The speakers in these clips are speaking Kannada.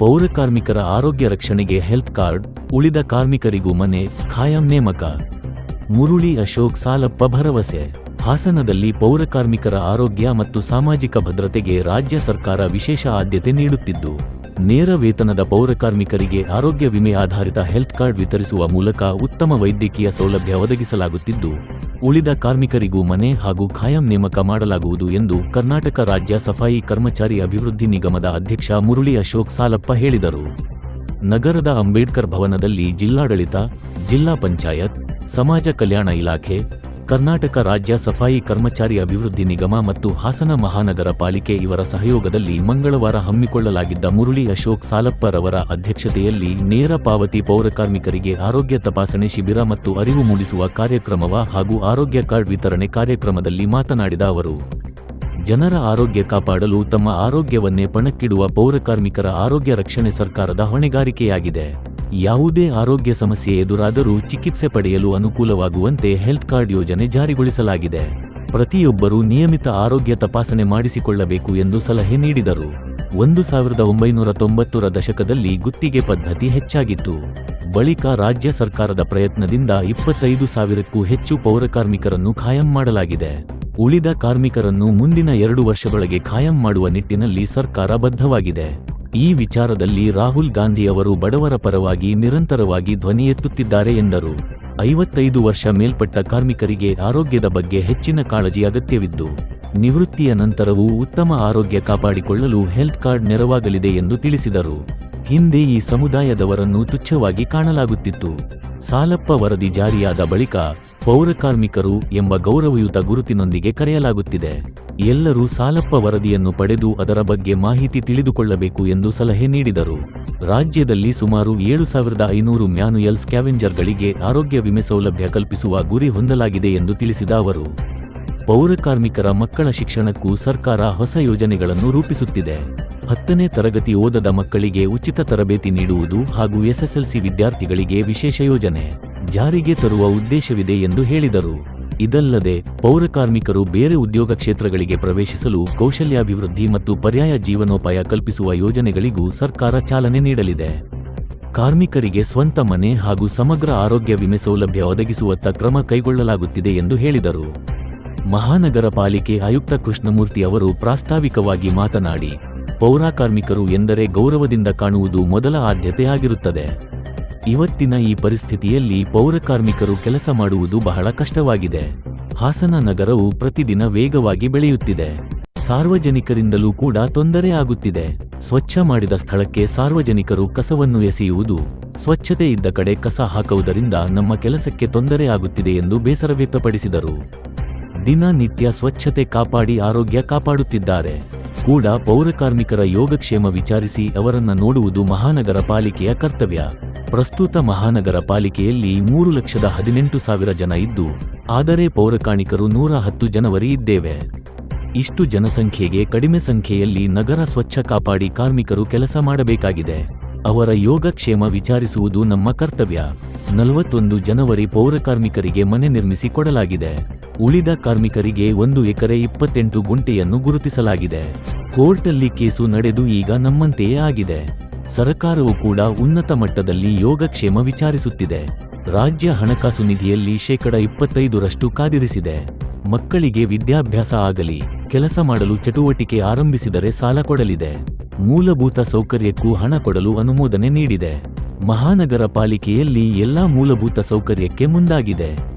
ಪೌರಕಾರ್ಮಿಕರ ಆರೋಗ್ಯ ರಕ್ಷಣೆಗೆ ಹೆಲ್ತ್ ಕಾರ್ಡ್, ಉಳಿದ ಕಾರ್ಮಿಕರಿಗೂ ಮನೆ, ಖಾಯಂ ನೇಮಕ. ಮುರುಳಿ ಅಶೋಕ್ ಸಾಲಪ್ಪ ಭರವಸೆ. ಹಾಸನದಲ್ಲಿ ಪೌರಕಾರ್ಮಿಕರ ಆರೋಗ್ಯ ಮತ್ತು ಸಾಮಾಜಿಕ ಭದ್ರತೆಗೆ ರಾಜ್ಯ ಸರ್ಕಾರ ವಿಶೇಷ ಆದ್ಯತೆ ನೀಡುತ್ತಿದ್ದು, ನೇರ ವೇತನದ ಪೌರಕಾರ್ಮಿಕರಿಗೆ ಆರೋಗ್ಯ ವಿಮೆ ಆಧಾರಿತ ಹೆಲ್ತ್ ಕಾರ್ಡ್ ವಿತರಿಸುವ ಮೂಲಕ ಉತ್ತಮ ವೈದ್ಯಕೀಯ ಸೌಲಭ್ಯ ಒದಗಿಸಲಾಗುತ್ತಿದ್ದು, ಉಳಿದ ಕಾರ್ಮಿಕರಿಗೂ ಮನೆ ಹಾಗೂ ಖಾಯಂ ನೇಮಕ ಮಾಡಲಾಗುವುದು ಎಂದು ಕರ್ನಾಟಕ ರಾಜ್ಯ ಸಫಾಯಿ ಕರ್ಮಚಾರಿ ಅಭಿವೃದ್ಧಿ ನಿಗಮದ ಅಧ್ಯಕ್ಷ ಮುರುಳಿ ಅಶೋಕ್ ಸಾಲಪ್ಪ ಹೇಳಿದರು. ನಗರದ ಅಂಬೇಡ್ಕರ್ ಭವನದಲ್ಲಿ ಜಿಲ್ಲಾಡಳಿತ, ಜಿಲ್ಲಾ ಪಂಚಾಯತ್, ಸಮಾಜ ಕಲ್ಯಾಣ ಇಲಾಖೆ, ಕರ್ನಾಟಕ ರಾಜ್ಯ ಸಫಾಯಿ ಕರ್ಮಚಾರಿ ಅಭಿವೃದ್ಧಿ ನಿಗಮ ಮತ್ತು ಹಾಸನ ಮಹಾನಗರ ಪಾಲಿಕೆ ಇವರ ಸಹಯೋಗದಲ್ಲಿ ಮಂಗಳವಾರ ಹಮ್ಮಿಕೊಳ್ಳಲಾಗಿದ್ದ ಮುರುಳಿ ಅಶೋಕ್ ಸಾಲಪ್ಪ ರವರ ಅಧ್ಯಕ್ಷತೆಯಲ್ಲಿ ನೇರ ಪಾವತಿ ಪೌರಕಾರ್ಮಿಕರಿಗೆ ಆರೋಗ್ಯ ತಪಾಸಣೆ ಶಿಬಿರ ಮತ್ತು ಅರಿವು ಮೂಡಿಸುವ ಕಾರ್ಯಕ್ರಮವ ಹಾಗೂ ಆರೋಗ್ಯ ಕಾರ್ಡ್ ವಿತರಣೆ ಕಾರ್ಯಕ್ರಮದಲ್ಲಿ ಮಾತನಾಡಿದ ಅವರು, ಜನರ ಆರೋಗ್ಯ ಕಾಪಾಡಲು ತಮ್ಮ ಆರೋಗ್ಯವನ್ನೇ ಪಣಕ್ಕಿಡುವ ಪೌರಕಾರ್ಮಿಕರ ಆರೋಗ್ಯ ರಕ್ಷಣೆ ಸರ್ಕಾರದ ಹೊಣೆಗಾರಿಕೆಯಾಗಿದೆ. ಯಾವುದೇ ಆರೋಗ್ಯ ಸಮಸ್ಯೆ ಎದುರಾದರೂ ಚಿಕಿತ್ಸೆ ಪಡೆಯಲು ಅನುಕೂಲವಾಗುವಂತೆ ಹೆಲ್ತ್ ಕಾರ್ಡ್ ಯೋಜನೆ ಜಾರಿಗೊಳಿಸಲಾಗಿದೆ. ಪ್ರತಿಯೊಬ್ಬರೂ ನಿಯಮಿತ ಆರೋಗ್ಯ ತಪಾಸಣೆ ಮಾಡಿಸಿಕೊಳ್ಳಬೇಕು ಎಂದು ಸಲಹೆ ನೀಡಿದರು. 1990ರ ದಶಕದಲ್ಲಿ ಗುತ್ತಿಗೆ ಪದ್ಧತಿ ಹೆಚ್ಚಾಗಿತ್ತು. ಬಳಿಕ ರಾಜ್ಯ ಸರ್ಕಾರದ ಪ್ರಯತ್ನದಿಂದ 25,000ಕ್ಕೂ ಹೆಚ್ಚು ಪೌರಕಾರ್ಮಿಕರನ್ನು ಖಾಯಂ ಮಾಡಲಾಗಿದೆ. ಉಳಿದ ಕಾರ್ಮಿಕರನ್ನು ಮುಂದಿನ 2 ವರ್ಷದೊಳಗೆ ಖಾಯಂ ಮಾಡುವ ನಿಟ್ಟಿನಲ್ಲಿ ಸರ್ಕಾರ ಬದ್ಧವಾಗಿದೆ. ಈ ವಿಚಾರದಲ್ಲಿ ರಾಹುಲ್ ಗಾಂಧಿ ಅವರು ಬಡವರ ಪರವಾಗಿ ನಿರಂತರವಾಗಿ ಧ್ವನಿ ಎತ್ತುತ್ತಿದ್ದಾರೆ ಎಂದರು. 55 ವರ್ಷ ಮೇಲ್ಪಟ್ಟ ಕಾರ್ಮಿಕರಿಗೆ ಆರೋಗ್ಯದ ಬಗ್ಗೆ ಹೆಚ್ಚಿನ ಕಾಳಜಿ ಅಗತ್ಯವಿದ್ದು, ನಿವೃತ್ತಿಯ ನಂತರವೂ ಉತ್ತಮ ಆರೋಗ್ಯ ಕಾಪಾಡಿಕೊಳ್ಳಲು ಹೆಲ್ತ್ ಕಾರ್ಡ್ ನೆರವಾಗಲಿದೆ ಎಂದು ತಿಳಿಸಿದರು. ಹಿಂದೆ ಈ ಸಮುದಾಯದವರನ್ನು ತುಚ್ಛವಾಗಿ ಕಾಣಲಾಗುತ್ತಿತ್ತು. ಸಾಲಪ್ಪ ವರದಿ ಜಾರಿಯಾದ ಬಳಿಕ ಪೌರಕಾರ್ಮಿಕರು ಎಂಬ ಗೌರವಯುತ ಗುರುತಿನೊಂದಿಗೆ ಕರೆಯಲಾಗುತ್ತಿದೆ. ಎಲ್ಲರೂ ಸಾಲಪ್ಪ ವರದಿಯನ್ನು ಪಡೆದು ಅದರ ಬಗ್ಗೆ ಮಾಹಿತಿ ತಿಳಿದುಕೊಳ್ಳಬೇಕು ಎಂದು ಸಲಹೆ ನೀಡಿದರು. ರಾಜ್ಯದಲ್ಲಿ ಸುಮಾರು 7,500 ಮ್ಯಾನುಯಲ್ ಸ್ಕ್ಯಾವೆಂಜರ್ಗಳಿಗೆ ಆರೋಗ್ಯ ವಿಮೆ ಸೌಲಭ್ಯ ಕಲ್ಪಿಸುವ ಗುರಿ ಹೊಂದಲಾಗಿದೆ ಎಂದು ತಿಳಿಸಿದ ಅವರು, ಪೌರಕಾರ್ಮಿಕರ ಮಕ್ಕಳ ಶಿಕ್ಷಣಕ್ಕೂ ಸರ್ಕಾರ ಹೊಸ ಯೋಜನೆಗಳನ್ನು ರೂಪಿಸುತ್ತಿದೆ. 10ನೇ ತರಗತಿ ಓದದ ಮಕ್ಕಳಿಗೆ ಉಚಿತ ತರಬೇತಿ ನೀಡುವುದು ಹಾಗೂ ಎಸ್ಎಸ್ಎಲ್ಸಿ ವಿದ್ಯಾರ್ಥಿಗಳಿಗೆ ವಿಶೇಷ ಯೋಜನೆ ಜಾರಿಗೆ ತರುವ ಉದ್ದೇಶವಿದೆ ಎಂದು ಹೇಳಿದರು. ಇದಲ್ಲದೆ ಪೌರಕಾರ್ಮಿಕರು ಬೇರೆ ಉದ್ಯೋಗ ಕ್ಷೇತ್ರಗಳಿಗೆ ಪ್ರವೇಶಿಸಲು ಕೌಶಲ್ಯಾಭಿವೃದ್ಧಿ ಮತ್ತು ಪರ್ಯಾಯ ಜೀವನೋಪಾಯ ಕಲ್ಪಿಸುವ ಯೋಜನೆಗಳಿಗೂ ಸರ್ಕಾರ ಚಾಲನೆ ನೀಡಲಿದೆ. ಕಾರ್ಮಿಕರಿಗೆ ಸ್ವಂತ ಮನೆ ಹಾಗೂ ಸಮಗ್ರ ಆರೋಗ್ಯ ವಿಮೆ ಸೌಲಭ್ಯ ಒದಗಿಸುವತ್ತ ಕ್ರಮ ಕೈಗೊಳ್ಳಲಾಗುತ್ತಿದೆ ಎಂದು ಹೇಳಿದರು. ಮಹಾನಗರ ಪಾಲಿಕೆ ಆಯುಕ್ತ ಕೃಷ್ಣಮೂರ್ತಿ ಅವರು ಪ್ರಾಸ್ತಾವಿಕವಾಗಿ ಮಾತನಾಡಿ, ಪೌರಕಾರ್ಮಿಕರು ಎಂದರೆ ಗೌರವದಿಂದ ಕಾಣುವುದು ಮೊದಲ ಆದ್ಯತೆ ಆಗಿರುತ್ತದೆ. ಇವತ್ತಿನ ಈ ಪರಿಸ್ಥಿತಿಯಲ್ಲಿ ಪೌರಕಾರ್ಮಿಕರು ಕೆಲಸ ಮಾಡುವುದು ಬಹಳ ಕಷ್ಟವಾಗಿದೆ. ಹಾಸನ ನಗರವು ಪ್ರತಿದಿನ ವೇಗವಾಗಿ ಬೆಳೆಯುತ್ತಿದೆ. ಸಾರ್ವಜನಿಕರಿಂದಲೂ ಕೂಡ ತೊಂದರೆ ಆಗುತ್ತಿದೆ. ಸ್ವಚ್ಛ ಮಾಡಿದ ಸ್ಥಳಕ್ಕೆ ಸಾರ್ವಜನಿಕರು ಕಸವನ್ನು ಎಸೆಯುವುದು, ಸ್ವಚ್ಛತೆ ಇದ್ದ ಕಡೆ ಕಸ ಹಾಕುವುದರಿಂದ ನಮ್ಮ ಕೆಲಸಕ್ಕೆ ತೊಂದರೆ ಆಗುತ್ತಿದೆ ಎಂದು ಬೇಸರ ವ್ಯಕ್ತಪಡಿಸಿದರು. ದಿನನಿತ್ಯ ಸ್ವಚ್ಛತೆ ಕಾಪಾಡಿ ಆರೋಗ್ಯ ಕಾಪಾಡುತ್ತಿದ್ದಾರೆ ಕೂಡ ಪೌರಕಾರ್ಮಿಕರ ಯೋಗಕ್ಷೇಮ ವಿಚಾರಿಸಿ ಅವರನ್ನ ನೋಡುವುದು ಮಹಾನಗರ ಪಾಲಿಕೆಯ ಕರ್ತವ್ಯ. ಪ್ರಸ್ತುತ ಮಹಾನಗರ ಪಾಲಿಕೆಯಲ್ಲಿ 3,18,000 ಜನ ಇದ್ದು, ಆದರೆ ಪೌರಕಾರ್ಮಿಕರು 110 ಜನವರೆ ಇದ್ದೇವೆ. ಇಷ್ಟು ಜನಸಂಖ್ಯೆಗೆ ಕಡಿಮೆ ಸಂಖ್ಯೆಯಲ್ಲಿ ನಗರ ಸ್ವಚ್ಛ ಕಾಪಾಡಿ ಕಾರ್ಮಿಕರು ಕೆಲಸ ಮಾಡಬೇಕಾಗಿದೆ. ಅವರ ಯೋಗಕ್ಷೇಮ ವಿಚಾರಿಸುವುದು ನಮ್ಮ ಕರ್ತವ್ಯ. 41 ಜನವರಿ ಪೌರಕಾರ್ಮಿಕರಿಗೆ ಮನೆ ನಿರ್ಮಿಸಿ ಕೊಡಲಾಗಿದೆ. ಉಳಿದ ಕಾರ್ಮಿಕರಿಗೆ 1 ಎಕರೆ 28 ಗುಂಟೆಯನ್ನು ಗುರುತಿಸಲಾಗಿದೆ. ಕೋರ್ಟಲ್ಲಿ ಕೇಸು ನಡೆದು ಈಗ ನಮ್ಮಂತೆಯೇ ಆಗಿದೆ. ಸರ್ಕಾರವು ಕೂಡ ಉನ್ನತ ಮಟ್ಟದಲ್ಲಿ ಯೋಗಕ್ಷೇಮ ವಿಚಾರಿಸುತ್ತಿದೆ. ರಾಜ್ಯ ಹಣಕಾಸು ನಿಧಿಯಲ್ಲಿ 25% ಕಾದಿರಿಸಿದೆ. ಮಕ್ಕಳಿಗೆ ವಿದ್ಯಾಭ್ಯಾಸ ಆಗಲಿ, ಕೆಲಸ ಮಾಡಲು ಚಟುವಟಿಕೆ ಆರಂಭಿಸಿದರೆ ಸಾಲ ಕೊಡಲಿದೆ. ಮೂಲಭೂತ ಸೌಕರ್ಯಕ್ಕೂ ಹಣ ಕೊಡಲು ಅನುಮೋದನೆ ನೀಡಿದೆ. ಮಹಾನಗರ ಪಾಲಿಕೆಯಲ್ಲಿ ಎಲ್ಲಾ ಮೂಲಭೂತ ಸೌಕರ್ಯಕ್ಕೆ ಮುಂದಾಗಿದೆ.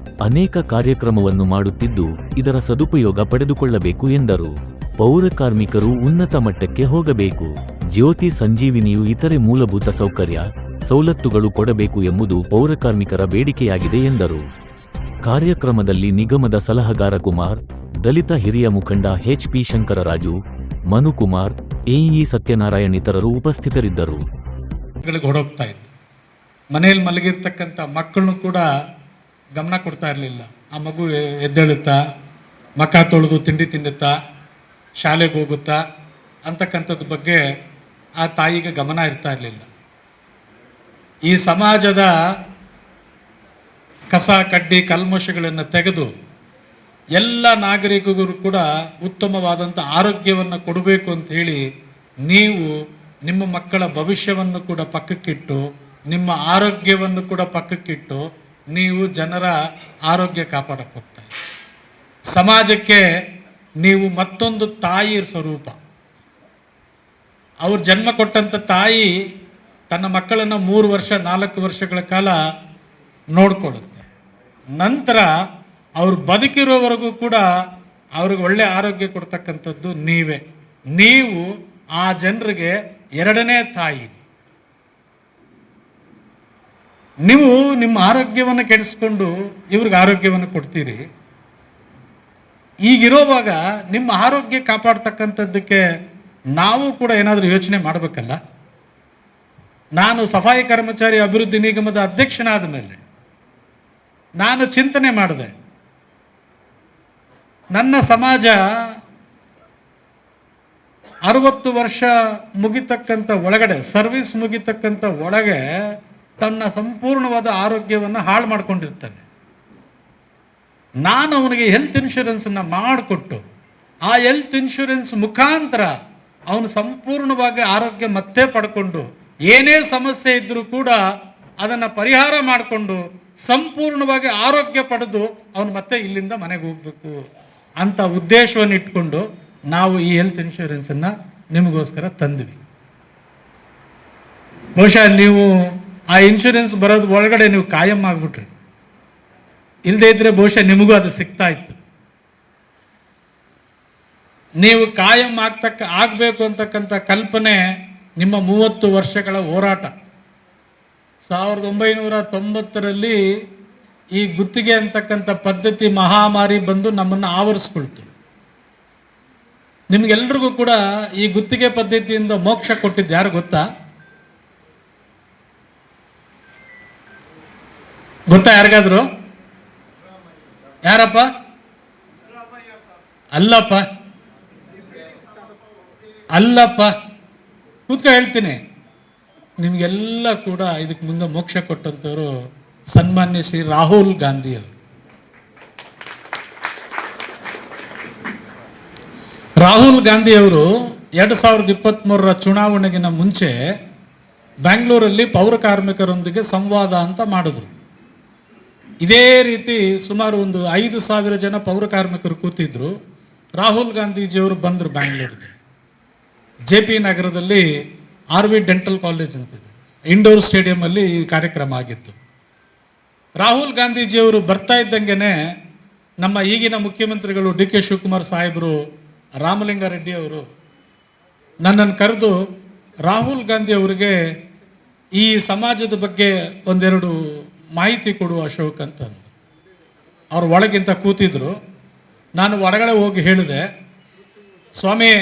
ಅನೇಕ ಕಾರ್ಯಕ್ರಮವನ್ನು ಮಾಡುತ್ತಿದ್ದು, ಇದರ ಸದುಪಯೋಗ ಪಡೆದುಕೊಳ್ಳಬೇಕು ಎಂದರು. ಪೌರಕಾರ್ಮಿಕರು ಉನ್ನತ ಮಟ್ಟಕ್ಕೆ ಹೋಗಬೇಕು. ಜ್ಯೋತಿ ಸಂಜೀವಿನಿಯು ಇತರೆ ಮೂಲಭೂತ ಸೌಕರ್ಯ, ಸೌಲತ್ತುಗಳು ಕೊಡಬೇಕು ಎಂಬುದು ಪೌರಕಾರ್ಮಿಕರ ಬೇಡಿಕೆಯಾಗಿದೆ ಎಂದರು. ಕಾರ್ಯಕ್ರಮದಲ್ಲಿ ನಿಗಮದ ಸಲಹೆಗಾರ ಕುಮಾರ್, ದಲಿತ ಹಿರಿಯ ಮುಖಂಡ ಎಚ್.ಪಿ. ಶಂಕರರಾಜು, ಮನುಕುಮಾರ್, ಎಇ ಸತ್ಯನಾರಾಯಣ್ ಇತರರು ಉಪಸ್ಥಿತರಿದ್ದರು. ಹೊರಡೋಗ್ತಾ ಇತ್ತು. ಮನೆಯಲ್ಲಿ ಮಲಗಿರ್ತಕ್ಕಂಥ ಮಕ್ಕಳನ್ನು ಕೂಡ ಗಮನ ಕೊಡ್ತಾ ಇರಲಿಲ್ಲ. ಆ ಮಗು ಎದ್ದೇಳುತ್ತಾ, ಮಖ ತೊಳೆದು ತಿಂಡಿ ತಿನ್ನುತ್ತಾ, ಶಾಲೆಗೆ ಹೋಗುತ್ತಾ ಅಂತಕ್ಕಂಥದ್ದು ಬಗ್ಗೆ ಆ ತಾಯಿಗೆ ಗಮನ ಇರ್ತಾ ಇರಲಿಲ್ಲ. ಈ ಸಮಾಜದ ಕಸ ಕಡ್ಡಿ ಕಲ್ಮಶಗಳನ್ನು ತೆಗೆದು ಎಲ್ಲ ನಾಗರಿಕರಿಗೂ ಕೂಡ ಉತ್ತಮವಾದಂಥ ಆರೋಗ್ಯವನ್ನು ಕೊಡಬೇಕು ಅಂತ ಹೇಳಿ ನೀವು ನಿಮ್ಮ ಮಕ್ಕಳ ಭವಿಷ್ಯವನ್ನು ಕೂಡ ಪಕ್ಕಕ್ಕಿಟ್ಟು, ನಿಮ್ಮ ಆರೋಗ್ಯವನ್ನು ಕೂಡ ಪಕ್ಕಕ್ಕಿಟ್ಟು ನೀವು ಜನರ ಆರೋಗ್ಯ ಕಾಪಾಡಕ್ಕೆ ಹೋಗ್ತಾ ಇದ್ದೀರಿ. ಸಮಾಜಕ್ಕೆ ನೀವು ಮತ್ತೊಂದು ತಾಯಿ ಸ್ವರೂಪ. ಅವ್ರು ಜನ್ಮ ಕೊಟ್ಟಂಥ ತಾಯಿ ತನ್ನ ಮಕ್ಕಳನ್ನು 3 ವರ್ಷ 4 ವರ್ಷಗಳ ಕಾಲ ನೋಡ್ಕೊಳ್ಳುತ್ತೆ. ನಂತರ ಅವ್ರು ಬದುಕಿರೋವರೆಗೂ ಕೂಡ ಅವ್ರಿಗೆ ಒಳ್ಳೆ ಆರೋಗ್ಯ ಕೊಡ್ತಕ್ಕಂಥದ್ದು ನೀವೇ. ನೀವು ಆ ಜನರಿಗೆ 2ನೇ ತಾಯಿ. ನೀವು ನಿಮ್ಮ ಆರೋಗ್ಯವನ್ನು ಕೆಡಿಸ್ಕೊಂಡು ಇವ್ರಿಗೆ ಆರೋಗ್ಯವನ್ನು ಕೊಡ್ತೀರಿ. ಈಗಿರೋವಾಗ ನಿಮ್ಮ ಆರೋಗ್ಯ ಕಾಪಾಡ್ತಕ್ಕಂಥದ್ದಕ್ಕೆ ನಾವು ಕೂಡ ಏನಾದರೂ ಯೋಚನೆ ಮಾಡಬೇಕಲ್ಲ. ನಾನು ಸಫಾಯಿ ಕರ್ಮಚಾರಿ ಅಭಿವೃದ್ಧಿ ನಿಗಮದ ಅಧ್ಯಕ್ಷನಾದ ಮೇಲೆ ನಾನು ಚಿಂತನೆ ಮಾಡಿದೆ, ನನ್ನ ಸಮಾಜ 60 ವರ್ಷ ಮುಗಿತಕ್ಕಂಥ ಒಳಗಡೆ, ಸರ್ವಿಸ್ ಮುಗಿತಕ್ಕಂಥ ಒಳಗೆ ತನ್ನ ಸಂಪೂರ್ಣವಾದ ಆರೋಗ್ಯವನ್ನು ಹಾಳು ಮಾಡ್ಕೊಂಡಿರ್ತಾನೆ. ನಾನು ಅವನಿಗೆ ಹೆಲ್ತ್ ಇನ್ಶೂರೆನ್ಸನ್ನು ಮಾಡಿಕೊಟ್ಟು ಆ ಹೆಲ್ತ್ ಇನ್ಶೂರೆನ್ಸ್ ಮುಖಾಂತರ ಅವನು ಸಂಪೂರ್ಣವಾಗಿ ಆರೋಗ್ಯ ಮತ್ತೆ ಪಡ್ಕೊಂಡು ಏನೇ ಸಮಸ್ಯೆ ಇದ್ದರೂ ಕೂಡ ಅದನ್ನು ಪರಿಹಾರ ಮಾಡಿಕೊಂಡು ಸಂಪೂರ್ಣವಾಗಿ ಆರೋಗ್ಯ ಪಡೆದು ಅವನು ಮತ್ತೆ ಇಲ್ಲಿಂದ ಮನೆಗೆ ಹೋಗಬೇಕು ಅಂತ ಉದ್ದೇಶವನ್ನು ಇಟ್ಕೊಂಡು ನಾವು ಈ ಹೆಲ್ತ್ ಇನ್ಶೂರೆನ್ಸನ್ನು ನಿಮಗೋಸ್ಕರ ತಂದ್ವಿ. ಬಹುಶಃ ನೀವು ಆ ಇನ್ಶೂರೆನ್ಸ್ ಬರೋದು ಒಳಗಡೆ ನೀವು ಕಾಯಂ ಆಗಿಬಿಟ್ರಿ. ಇಲ್ಲದೇ ಇದ್ದರೆ ಬಹುಶಃ ನಿಮಗೂ ಅದು ಸಿಗ್ತಾ ಇತ್ತು. ನೀವು ಕಾಯಂ ಆಗಬೇಕು ಅಂತಕ್ಕಂಥ ಕಲ್ಪನೆ ನಿಮ್ಮ 30 ವರ್ಷಗಳ ಹೋರಾಟ. 1990ರಲ್ಲಿ ಈ ಗುತ್ತಿಗೆ ಅಂತಕ್ಕಂಥ ಪದ್ಧತಿ ಮಹಾಮಾರಿ ಬಂದು ನಮ್ಮನ್ನು ಆವರಿಸ್ಕೊಳ್ತು. ನಿಮ್ಗೆಲ್ರಿಗೂ ಕೂಡ ಈ ಗುತ್ತಿಗೆ ಪದ್ಧತಿಯಿಂದ ಮೋಕ್ಷ ಕೊಟ್ಟಿದ್ದು ಯಾರು ಗೊತ್ತಾ? ಯಾರಿಗಾದ್ರು? ಯಾರಪ್ಪ? ಅಲ್ಲಪ್ಪ ಕೂತ್ಕ ಹೇಳ್ತೀನಿ. ನಿಮಗೆಲ್ಲ ಕೂಡ ಇದಕ್ಕೆ ಮುಂದೆ ಮೋಕ್ಷ ಕೊಟ್ಟಂಥವ್ರು ಸನ್ಮಾನ್ಯ ಶ್ರೀ ರಾಹುಲ್ ಗಾಂಧಿ ಅವರು. ರಾಹುಲ್ ಗಾಂಧಿ ಅವರು 2023ರ ಚುನಾವಣೆಗಿನ ಮುಂಚೆ ಬ್ಯಾಂಗ್ಳೂರಲ್ಲಿ ಪೌರ ಕಾರ್ಮಿಕರೊಂದಿಗೆ ಸಂವಾದ ಅಂತ ಮಾಡಿದ್ರು. ಇದೇ ರೀತಿ ಸುಮಾರು ಒಂದು 5,000 ಜನ ಪೌರ ಕಾರ್ಮಿಕರು ಕೂತಿದ್ರು. ರಾಹುಲ್ ಗಾಂಧೀಜಿಯವರು ಬಂದರು ಬ್ಯಾಂಗ್ಳೂರಿಗೆ. JP ನಗರದಲ್ಲಿ RV ಡೆಂಟಲ್ ಕಾಲೇಜ್ ಅಂತಿದೆ, ಇಂಡೋರ್ ಸ್ಟೇಡಿಯಮಲ್ಲಿ ಈ ಕಾರ್ಯಕ್ರಮ ಆಗಿತ್ತು. ರಾಹುಲ್ ಗಾಂಧೀಜಿಯವರು ಬರ್ತಾ ಇದ್ದಂಗೆ ನಮ್ಮ ಈಗಿನ ಮುಖ್ಯಮಂತ್ರಿಗಳು DK ಶಿವಕುಮಾರ್ ಸಾಹೇಬರು, ರಾಮಲಿಂಗಾರೆಡ್ಡಿ ಅವರು ನನ್ನನ್ನು ಕರೆದು ರಾಹುಲ್ ಗಾಂಧಿ ಅವರಿಗೆ ಈ ಸಮಾಜದ ಬಗ್ಗೆ ಒಂದೆರಡು ಮಾಹಿತಿ ಕೊಡು ಅಶೋಕ್ ಅಂತ. ಅವ್ರು ಒಳಗಿಂತ ಕೂತಿದ್ರು. ನಾನು ಒಳಗಡೆ ಹೋಗಿ ಹೇಳಿದೆ, ಸ್ವಾಮಿ